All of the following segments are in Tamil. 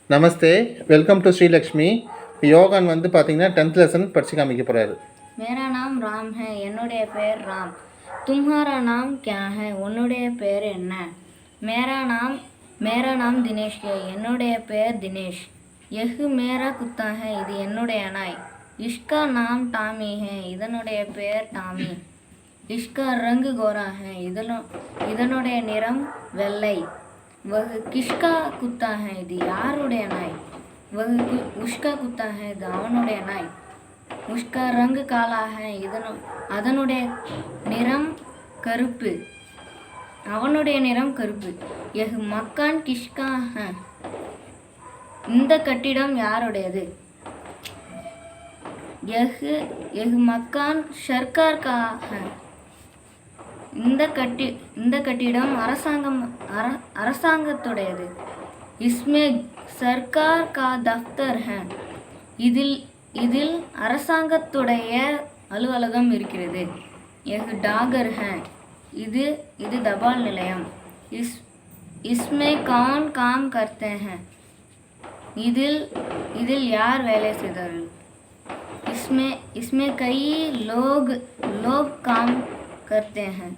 Namaste, welcome to Srilakshmi. யோகான் வந்து பார்த்தீங்கன்னா 10th லெசன் படித்து காமிக்க போகிறாரு. मेरा नाम राम है, என்னுடைய பேர் ராம். तुम्हारा नाम क्या है, உன்னுடைய பேர் என்ன? मेरा नाम दिनेश है, என்னுடைய பேர் தினேஷ். यह मेरा कुत्ता है, இது என்னுடைய நாய். इसका नाम டாமி है, இதனுடைய பேர் டாமி. इसका रंग गोरा है, இதனுடைய நிறம் வெள்ளை. वह किसका कुत्ता है, இது யாருடைய நாய்? वह उसका कुत्ता है, இது அவனுடைய நாய். उसका रंग काला है, அதனுடைய நிறம் கருப்பு. அவனுடைய நிறம் கருப்பு. यह मकान किसका है, இந்த கட்டிடம் யாருடையது? यह मकान सरकार का है, இந்த கட்டிடம் அரசாங்கத்துடையது. इसमें सरकार का दफ्तर है, இதில் அரசாங்கத்துடைய அலுவலகம் இருக்கிறது. यह डागर है, இது தபால் நிலையம். इसमें कौन काम करते हैं, இதில் யார் வேலை செய்தார்கள்? इसमें कई लोग काम करते हैं,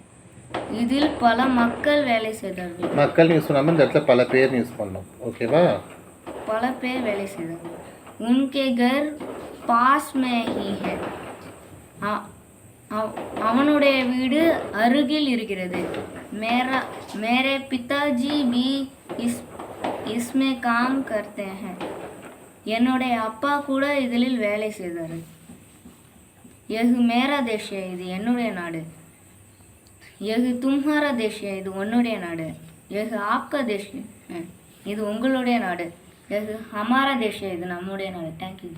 இதில் பல மக்கள் வேலை செய்தார்கள். மக்கள் யூஸ் பண்ணாமல் இந்த இடத்துல பல பேர் யூஸ் பண்ணோம். ஓகேவா? பல பேர் வேலை செய்தார்கள். उनके घर पास में ही है, அவனுடைய வீடு அருகில் இருக்கிறது. मेरे पिताजी भी इसमें काम करते हैं, என்னுடைய அப்பா கூட இதில் வேலை செய்தார்கள். यह मेरा देश है, இது என்னுடைய நாடு. यह तुम्हारा देश है, இது உன்னுடைய நாடு. यह आपका देश है, இது உங்களுடைய நாடு. यह हमारा देश है, இது நம்முடைய நாடு. தேங்க்யூ.